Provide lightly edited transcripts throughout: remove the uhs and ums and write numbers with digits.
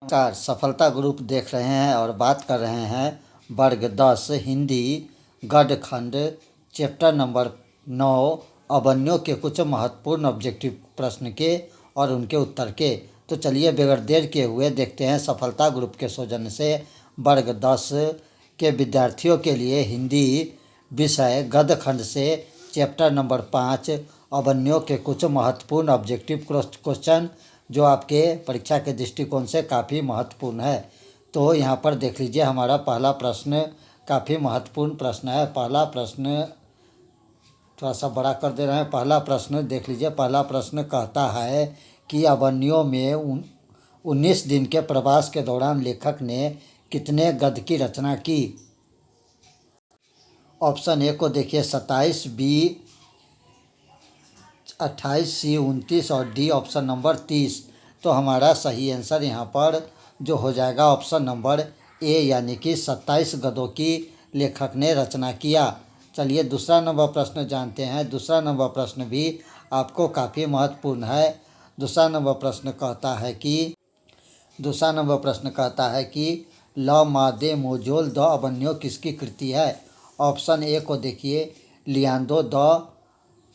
नमस्कार। सफलता ग्रुप देख रहे हैं और बात कर रहे हैं वर्ग 10 हिंदी गद्यखंड चैप्टर नंबर 9 अवन्यों के कुछ महत्वपूर्ण ऑब्जेक्टिव प्रश्न के और उनके उत्तर के। तो चलिए बगैर देर किए हुए देखते हैं सफलता ग्रुप के सौजन्य से वर्ग 10 के विद्यार्थियों के लिए हिंदी विषय गद्यखंड से चैप्टर नंबर 5 अवन्यों के कुछ महत्वपूर्ण ऑब्जेक्टिव क्वेश्चन जो आपके परीक्षा के दृष्टिकोण से काफ़ी महत्वपूर्ण है। तो यहाँ पर देख लीजिए, हमारा पहला प्रश्न काफ़ी महत्वपूर्ण प्रश्न है। पहला प्रश्न थोड़ा सा बड़ा कर दे रहे हैं। पहला प्रश्न देख लीजिए। पहला प्रश्न कहता है कि अवन्यों में 19 दिन के प्रवास के दौरान लेखक ने कितने गद्य की रचना की। ऑप्शन ए को देखिए 27, बी 28, सी 29 और डी ऑप्शन नंबर 30। तो हमारा सही आंसर यहाँ पर जो हो जाएगा ऑप्शन नंबर ए यानी कि 27 गद्यों की लेखक ने रचना किया। चलिए दूसरा नंबर प्रश्न जानते हैं। दूसरा नंबर प्रश्न भी आपको काफ़ी महत्वपूर्ण है। दूसरा नंबर प्रश्न कहता है कि ल मा दे मोजोल द अवन्यो किसकी कृति है। ऑप्शन ए को देखिए लियांडो द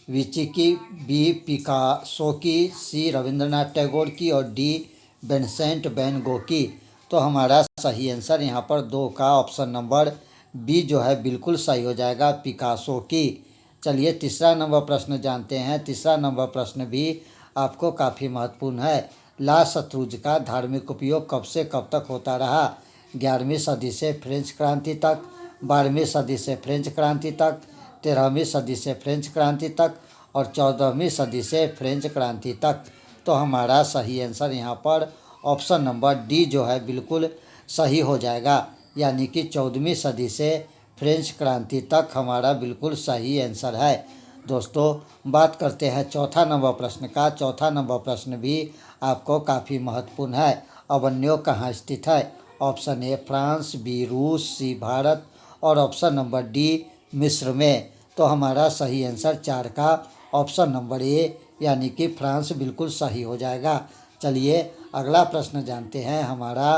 विंची की, बी पिकासो की, सी रविंद्रनाथ टैगोर की और डी विंसेंट वैन गो की। तो हमारा सही आंसर यहाँ पर 2 का ऑप्शन नंबर बी जो है बिल्कुल सही हो जाएगा, पिकासो की। चलिए तीसरा नंबर प्रश्न जानते हैं। तीसरा नंबर प्रश्न भी आपको काफ़ी महत्वपूर्ण है। ला शत्रुंज का धार्मिक उपयोग कब से कब तक होता रहा। 11वीं सदी से फ्रेंच क्रांति तक, 12वीं सदी से फ्रेंच क्रांति तक, 13वीं सदी से फ्रेंच क्रांति तक और 14वीं सदी से फ्रेंच क्रांति तक। तो हमारा सही आंसर यहाँ पर ऑप्शन नंबर डी जो है बिल्कुल सही हो जाएगा, यानी कि 14वीं सदी से फ्रेंच क्रांति तक हमारा बिल्कुल सही आंसर है। दोस्तों बात करते हैं चौथा नंबर प्रश्न का। चौथा नंबर प्रश्न भी आपको काफ़ी महत्वपूर्ण है। अवन्यो कहाँ स्थित है। ऑप्शन ए फ्रांस, बी रूस, सी भारत और ऑप्शन नंबर डी मिस्र में। तो हमारा सही आंसर 4 का ऑप्शन नंबर ए यानी कि फ्रांस बिल्कुल सही हो जाएगा। चलिए अगला प्रश्न जानते हैं। हमारा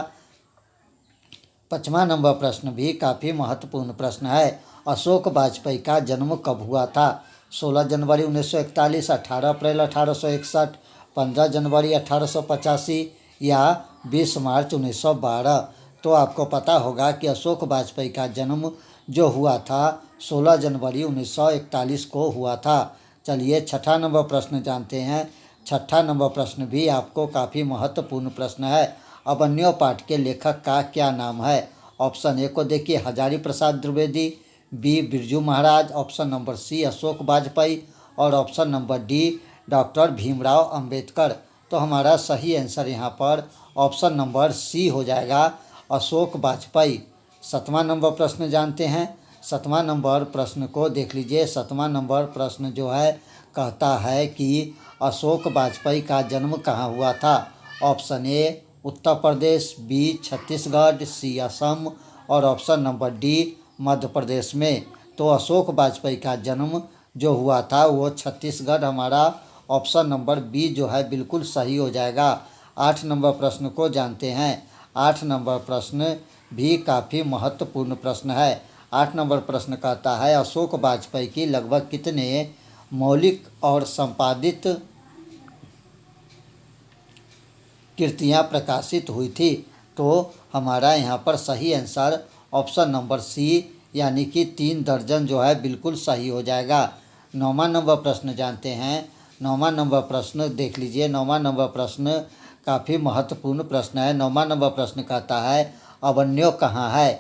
5वां नंबर प्रश्न भी काफ़ी महत्वपूर्ण प्रश्न है। अशोक वाजपेयी का जन्म कब हुआ था। 16 जनवरी 1941, 18 अप्रैल 1861, 15 जनवरी 1885 या 20 मार्च 1912। तो आपको पता होगा कि अशोक वाजपेयी का जन्म जो हुआ था 16 जनवरी 1941 को हुआ था। चलिए छठा नंबर प्रश्न जानते हैं। छठा नंबर प्रश्न भी आपको काफ़ी महत्वपूर्ण प्रश्न है। अवन्यो पाठ के लेखक का क्या नाम है। ऑप्शन ए को देखिए Hazari Prasad Dwivedi, B Birju Maharaj, option number C Ashok Vajpeyi और option number D doctor Bhimrao Ambedkar. तो हमारा सही आंसर यहाँ पर ऑप्शन नंबर सी हो जाएगा, अशोक वाजपेयी। 7वां नंबर प्रश्न जानते हैं। 7वां नंबर प्रश्न को देख लीजिए। 7वां नंबर प्रश्न जो है कहता है कि अशोक वाजपेयी का जन्म कहाँ हुआ था। Option A Uttar Pradesh, B Chhattisgarh, C Assam और option number D Madhya Pradesh में। तो अशोक वाजपेयी का जन्म जो हुआ था वो छत्तीसगढ़, हमारा ऑप्शन नंबर बी जो है बिल्कुल सही हो जाएगा। 8 नंबर प्रश्न को जानते हैं। 8 नंबर प्रश्न भी काफ़ी महत्वपूर्ण प्रश्न है। 8 नंबर प्रश्न कहता है अशोक वाजपेयी की लगभग कितने मौलिक और संपादित कृतियाँ प्रकाशित हुई थी। तो हमारा यहाँ पर सही आंसर ऑप्शन नंबर सी यानी कि 3 दर्जन जो है बिल्कुल सही हो जाएगा। 9वां नंबर प्रश्न जानते हैं। 9वां नंबर प्रश्न देख लीजिए। 9वां नंबर प्रश्न काफ़ी महत्वपूर्ण प्रश्न है। 9वां नंबर प्रश्न कहता है अवन्यो कहाँ है।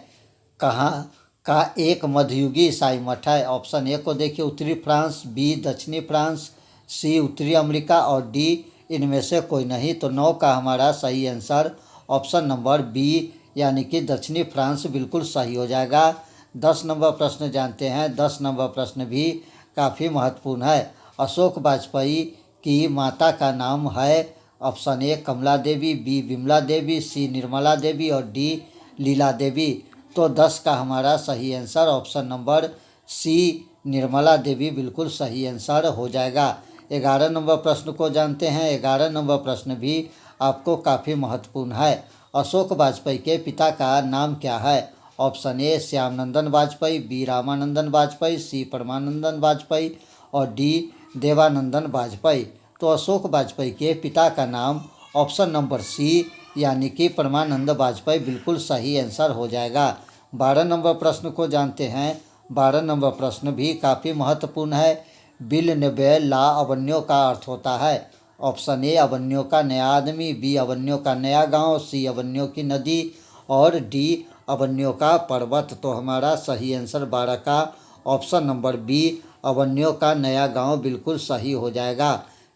कहाँ का एक मध्ययुगीय ईसाई मठ है। ऑप्शन ए को देखिए उत्तरी फ्रांस, बी दक्षिणी फ्रांस, सी उत्तरी अमेरिका और डी इनमें से कोई नहीं। तो 9 का हमारा सही आंसर ऑप्शन नंबर बी यानी कि दक्षिणी फ्रांस बिल्कुल सही हो जाएगा। 10 नंबर प्रश्न जानते हैं। 10 नंबर प्रश्न भी काफ़ी महत्वपूर्ण है। अशोक वाजपेयी की माता का नाम है। Option A Kamla Devi, B Vimla Devi, C Nirmala Devi और डी लीला देवी। तो 10 का हमारा सही answer option number C Nirmala Devi बिल्कुल सही आंसर हो जाएगा। 11 नंबर प्रश्न को जानते हैं। 11 नंबर प्रश्न भी आपको काफ़ी महत्वपूर्ण है। अशोक वाजपेयी के पिता का नाम क्या है? Option A Shyamnandan Vajpeyi, B Ramanandan Vajpeyi, C Parmanandan Vajpeyi और डी देवानंदन वाजपेयी। तो अशोक वाजपेयी के पिता का नाम ऑप्शन नंबर सी यानी कि परमानंद वाजपेयी बिल्कुल सही आंसर हो जाएगा। 12 नंबर प्रश्न को जानते हैं। 12 नंबर प्रश्न भी काफ़ी महत्वपूर्ण है। बिल नेबे ला अवन्यो का अर्थ होता है। ऑप्शन ए अवन्यो का नया आदमी, बी अवन्यो का नया गांव, सी अवन्यो की नदी और डी अवन्यो का पर्वत। तो हमारा सही आंसर 12 का ऑप्शन नंबर बी अवन्यो का नया गांव बिल्कुल सही हो जाएगा।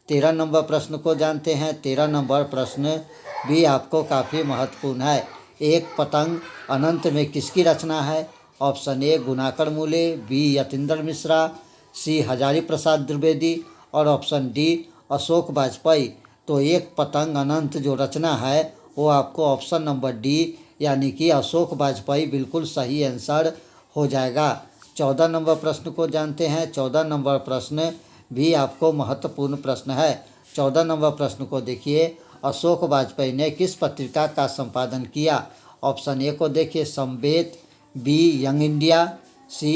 13 नंबर प्रश्न को जानते हैं। 13 नंबर प्रश्न भी आपको काफ़ी महत्वपूर्ण है। एक पतंग अनंत में किसकी रचना है? ऑप्शन ए गुणाकर मूले, बी यतीन्द्र मिश्रा, सी हजारी प्रसाद द्विवेदी और ऑप्शन डी अशोक वाजपेयी। तो एक पतंग अनंत जो रचना है वो आपको ऑप्शन नंबर डी यानी कि अशोक वाजपेयी बिल्कुल सही आंसर हो जाएगा। 14 नंबर प्रश्न को जानते हैं। 14 नंबर प्रश्न भी आपको महत्वपूर्ण प्रश्न है। 14 नंबर प्रश्न को देखिए। अशोक वाजपेयी ने किस पत्रिका का संपादन किया? ऑप्शन ए को देखिए संवेद, बी यंग इंडिया, सी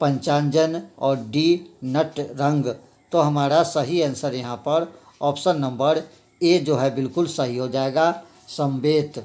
पंचांजन और डी नट रंग। तो हमारा सही आंसर यहाँ पर ऑप्शन नंबर ए जो है बिल्कुल सही हो जाएगा, संवेद।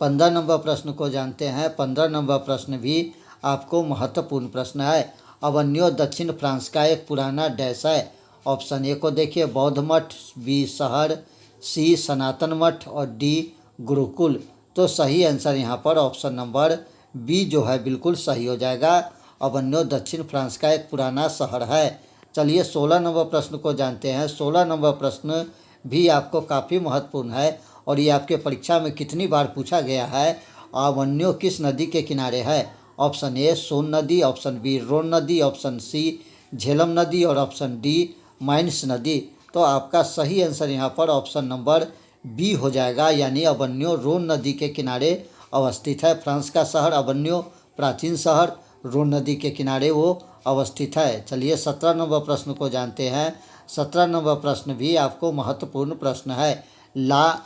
15 नंबर प्रश्न को जानते हैं। 15 नंबर प्रश्न भी आपको महत्वपूर्ण प्रश्न है। अवन्यो दक्षिण फ्रांस का एक पुराना डैश है। ऑप्शन ए को देखिए बौद्ध मठ, बी शहर, सी सनातन मठ और डी गुरुकुल। तो सही आंसर यहाँ पर ऑप्शन नंबर बी जो है बिल्कुल सही हो जाएगा। अवन्यो दक्षिण फ्रांस का एक पुराना शहर है। चलिए 16 नंबर प्रश्न को जानते हैं। 16 नंबर प्रश्न भी आपको काफ़ी महत्वपूर्ण है और ये आपके परीक्षा में कितनी बार पूछा गया है। अवन्यो किस नदी के किनारे है? ऑप्शन ए सोन नदी, ऑप्शन बी रोन नदी, ऑप्शन सी झेलम नदी और ऑप्शन डी माइन्स नदी। तो आपका सही आंसर यहाँ पर ऑप्शन नंबर बी हो जाएगा, यानी अवन्यो रोन नदी के किनारे अवस्थित है। फ्रांस का शहर अवन्यो प्राचीन शहर रोन नदी के किनारे वो अवस्थित है। चलिए 17 नंबर प्रश्न को जानते हैं। 17 नंबर प्रश्न भी आपको महत्वपूर्ण प्रश्न है। ला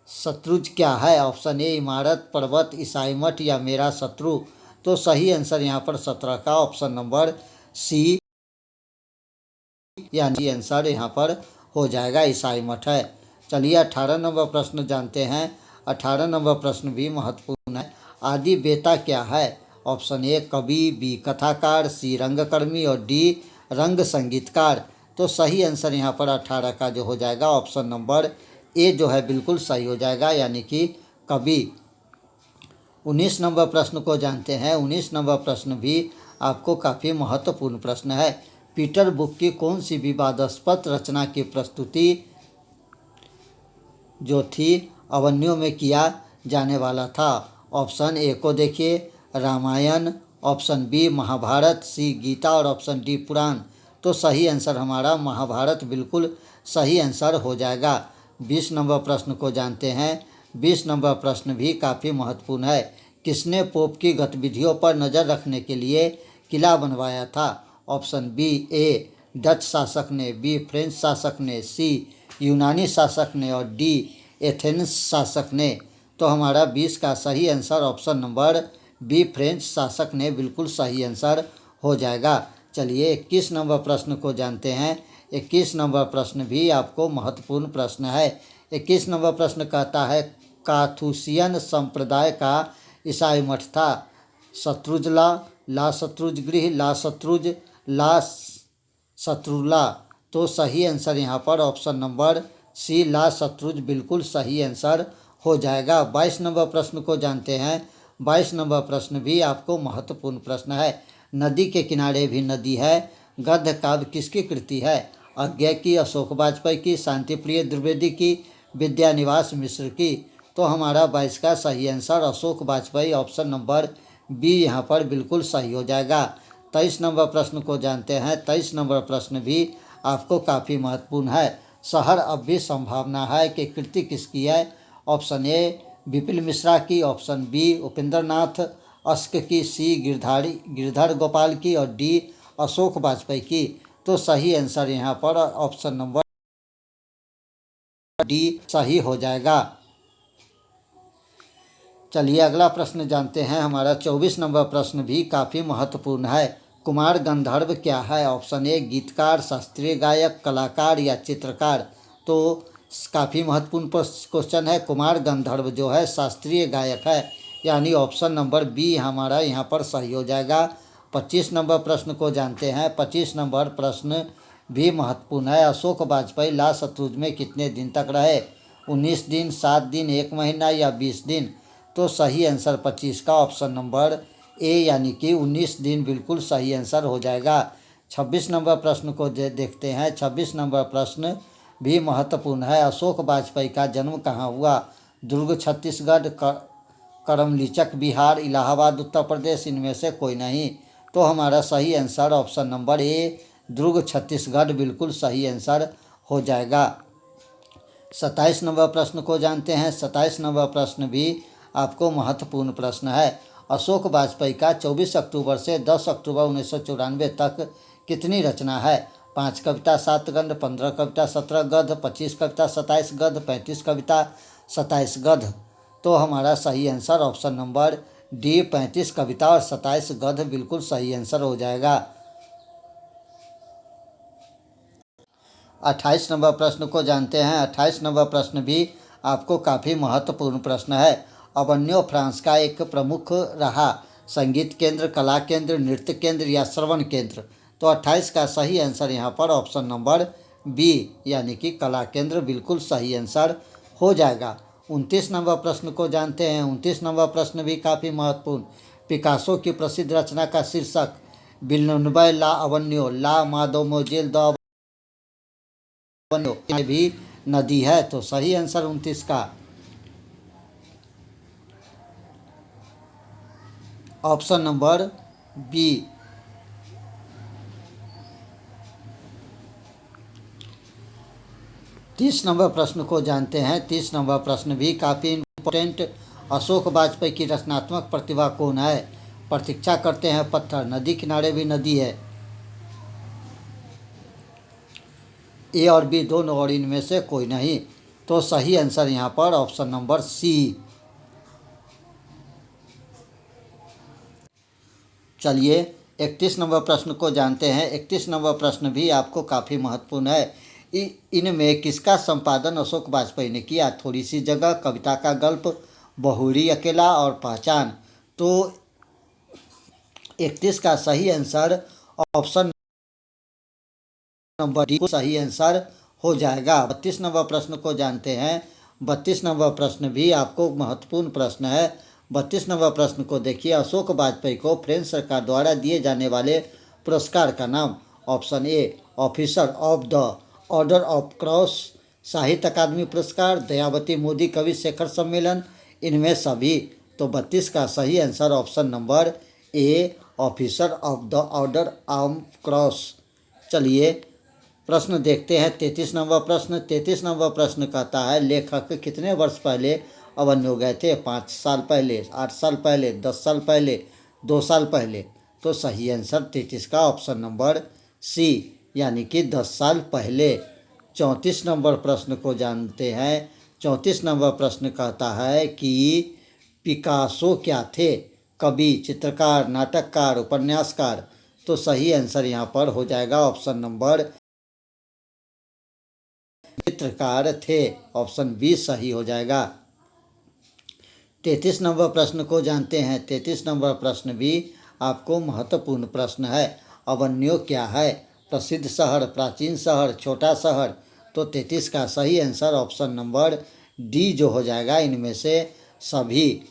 शत्रुज क्या है? ऑप्शन ए इमारत, पर्वत, ईसाई मठ या मेरा शत्रु। तो सही आंसर यहाँ पर 17 का ऑप्शन नंबर सी यानी आंसर यहाँ पर हो जाएगा, ईसाई मठ है। चलिए 18 नंबर प्रश्न जानते हैं। 18 नंबर प्रश्न भी महत्वपूर्ण है। आदि बेता क्या है? ऑप्शन ए कवि, बी कथाकार, सी रंगकर्मी और डी रंग संगीतकार। तो सही आंसर यहाँ पर 18 का जो हो जाएगा ऑप्शन नंबर ए जो है बिल्कुल सही हो जाएगा, यानी कि कवि। 19 नंबर प्रश्न को जानते हैं। 19 नंबर प्रश्न भी आपको काफ़ी महत्वपूर्ण प्रश्न है। पीटर बुक की कौन सी विवादास्पद रचना की प्रस्तुति जो थी अवन्यो में किया जाने वाला था? ऑप्शन ए को देखिए रामायण, ऑप्शन बी महाभारत, सी गीता और ऑप्शन डी पुराण। तो सही आंसर हमारा महाभारत बिल्कुल सही आंसर हो जाएगा। 20 नंबर प्रश्न को जानते हैं। 20 नंबर प्रश्न भी काफ़ी महत्वपूर्ण है। किसने पोप की गतिविधियों पर नज़र रखने के लिए किला बनवाया था? ऑप्शन बी ए डच शासक ने, बी फ्रेंच शासक ने, सी यूनानी शासक ने और डी एथेंस शासक ने। तो हमारा 20 का सही answer option number B French शासक ने बिल्कुल सही आंसर हो जाएगा। चलिए 21 नंबर प्रश्न को जानते हैं। 21 नंबर प्रश्न भी आपको महत्वपूर्ण प्रश्न है। 21 नंबर प्रश्न कहता है काथुसियन संप्रदाय का ईसाई मठ था। शत्रुजला, ला शत्रुज गृह, ला शत्रुज, ला शत्रुला। तो सही आंसर यहाँ पर ऑप्शन नंबर सी ला शत्रुज बिल्कुल सही आंसर हो जाएगा। 22 नंबर प्रश्न को जानते हैं। 22 नंबर प्रश्न भी आपको महत्वपूर्ण प्रश्न है। नदी के किनारे भी नदी है गद्य काव्य किसकी कृति है? अज्ञे की, अशोक वाजपेयी की, शांतिप्रिय द्विवेदी की, विद्यानिवास मिश्र की। तो हमारा 22 का सही answer Ashok Vajpayee option number B यहाँ पर बिल्कुल सही हो जाएगा। 23 नंबर प्रश्न को जानते हैं। 23 नंबर प्रश्न भी आपको काफ़ी महत्वपूर्ण है। शहर अब भी संभावना है कि कृति किसकी है? ऑप्शन ए विपिन मिश्रा की, option B Upendra Nath ask की, सी गिरधर गोपाल की और डी अशोक वाजपेयी की। तो सही आंसर यहाँ पर ऑप्शन नंबर डी सही हो जाएगा। चलिए अगला प्रश्न जानते हैं। हमारा 24 नंबर प्रश्न भी काफ़ी महत्वपूर्ण है। कुमार गंधर्व क्या है? ऑप्शन ए गीतकार, शास्त्रीय गायक, कलाकार या चित्रकार। तो काफ़ी महत्वपूर्ण क्वेश्चन है। कुमार गंधर्व जो है शास्त्रीय गायक है, यानी ऑप्शन नंबर बी हमारा यहाँ पर सही हो जाएगा। 25 नंबर प्रश्न को जानते हैं। 25 नंबर प्रश्न भी महत्वपूर्ण है। अशोक वाजपेयी लाशत्रुज में कितने दिन तक रहे? 19 दिन, 7 दिन, 1 महीना या 20 दिन। तो सही आंसर 25 का ऑप्शन नंबर ए यानी कि 19 दिन बिल्कुल सही आंसर हो जाएगा। 26 नंबर प्रश्न को देखते हैं। 26 नंबर प्रश्न भी महत्वपूर्ण है। अशोक वाजपेयी का जन्म कहाँ हुआ? दुर्ग छत्तीसगढ़, करमलीचक बिहार, इलाहाबाद उत्तर प्रदेश, इनमें से कोई नहीं। तो हमारा सही आंसर ऑप्शन नंबर ए दुर्ग छत्तीसगढ़ बिल्कुल सही आंसर हो जाएगा। 27 नंबर प्रश्न को जानते हैं। 27 नंबर प्रश्न भी आपको महत्वपूर्ण प्रश्न है। अशोक वाजपेयी का 24 अक्टूबर से 10 अक्टूबर 1994 तक कितनी रचना है? 5 कविता, 7 गद्य, 15 कविता, 17 गद्य, 25 कविता, 27 गद्य, 35 कविता, 27 गद्य। तो हमारा सही आंसर ऑप्शन नंबर डी 35 कविता और 27 गद्य बिल्कुल सही आंसर हो जाएगा। 28 नंबर प्रश्न को जानते हैं। 28 नंबर प्रश्न भी आपको काफ़ी महत्वपूर्ण प्रश्न है। अवन्यो फ्रांस का एक प्रमुख रहा। संगीत केंद्र, कला केंद्र, नृत्य केंद्र या श्रवण केंद्र। तो 28 का सही आंसर यहाँ पर ऑप्शन नंबर बी यानी कि कला केंद्र बिल्कुल सही आंसर हो जाएगा। 29 नंबर प्रश्न को जानते हैं। 29 नंबर प्रश्न भी काफ़ी महत्वपूर्ण। पिकासो की प्रसिद्ध रचना का शीर्षक विल्नुनबै ला अवन्यो ला मादोमोजेल द अवन्यो भी नदी है। तो सही आंसर 29 का ऑप्शन नंबर बी। 30 नंबर प्रश्न को जानते हैं। 30 नंबर प्रश्न भी काफ़ी इम्पोर्टेंट। अशोक वाजपेयी की रचनात्मक प्रतिभा कौन है? प्रतीक्षा करते हैं पत्थर, नदी किनारे भी नदी है, ए और बी दोनों और इनमें से कोई नहीं। तो सही आंसर यहाँ पर ऑप्शन नंबर सी। चलिए 31 नंबर प्रश्न को जानते हैं। 31 नंबर प्रश्न भी आपको काफ़ी महत्वपूर्ण है। इनमें किसका संपादन अशोक वाजपेयी ने किया? थोड़ी सी जगह, कविता का गल्प, बहुरी अकेला और पहचान। तो 31 का सही आंसर ऑप्शन नंबर डी सही आंसर हो जाएगा। 32 नंबर प्रश्न को जानते हैं। 32 नंबर प्रश्न भी आपको महत्वपूर्ण प्रश्न है। 32 नंबर प्रश्न को देखिए। अशोक वाजपेयी को फ्रेंच सरकार द्वारा दिए जाने वाले पुरस्कार का नाम? Option A officer of the order of cross, साहित्य अकादमी पुरस्कार, दयावती मोदी कवि शेखर सम्मेलन, इनमें सभी। तो 32 का सही answer option number A officer of the order of cross. चलिए प्रश्न देखते हैं। 33 नंबर प्रश्न। 33 नंबर प्रश्न कहता है लेखक कितने वर्ष पहले अवन्यो गए थे? 5 साल पहले, 8 साल पहले, 10 साल पहले, 2 साल पहले। तो सही आंसर 33 का ऑप्शन नंबर सी यानी कि 10 साल पहले। 34 नंबर प्रश्न को जानते हैं। 34 नंबर प्रश्न कहता है कि पिकासो क्या थे? कवि, चित्रकार, नाटककार, उपन्यासकार। तो सही आंसर यहाँ पर हो जाएगा ऑप्शन नंबर चित्रकार थे। ऑप्शन बी सही हो जाएगा। 33 नंबर प्रश्न को जानते हैं। 33 नंबर प्रश्न भी आपको महत्वपूर्ण प्रश्न है। अवन्यो क्या है? प्रसिद्ध शहर, प्राचीन शहर, छोटा शहर। तो 33 का सही आंसर ऑप्शन नंबर डी जो हो जाएगा इनमें से सभी।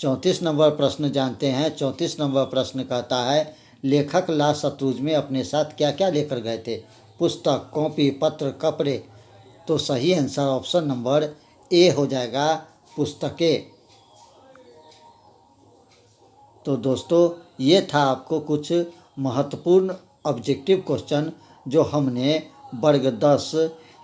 34 नंबर प्रश्न जानते हैं। 34 नंबर प्रश्न कहता है लेखक लाशत्रुज में अपने साथ क्या क्या लेकर गए थे? पुस्तक, कॉपी, पत्र, कपड़े। तो सही आंसर ऑप्शन नंबर ए हो जाएगा पुस्तकें। तो दोस्तों ये था आपको कुछ महत्वपूर्ण ऑब्जेक्टिव क्वेश्चन जो हमने वर्ग 10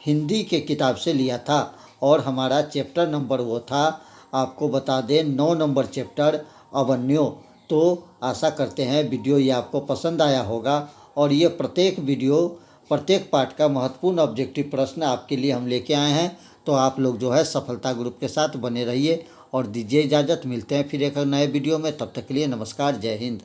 हिंदी के किताब से लिया था। और हमारा चैप्टर नंबर वो था, आपको बता दें, 9 नंबर चैप्टर अवन्यो। तो आशा करते हैं वीडियो ये आपको पसंद आया होगा और ये प्रत्येक वीडियो प्रत्येक पाठ का महत्वपूर्ण ऑब्जेक्टिव प्रश्न आपके लिए हम लेके आए हैं। तो आप लोग जो है सफलता ग्रुप के साथ बने रहिए और दीजिए इजाज़त। मिलते हैं फिर एक नए वीडियो में, तब तक के लिए नमस्कार, जय हिंद।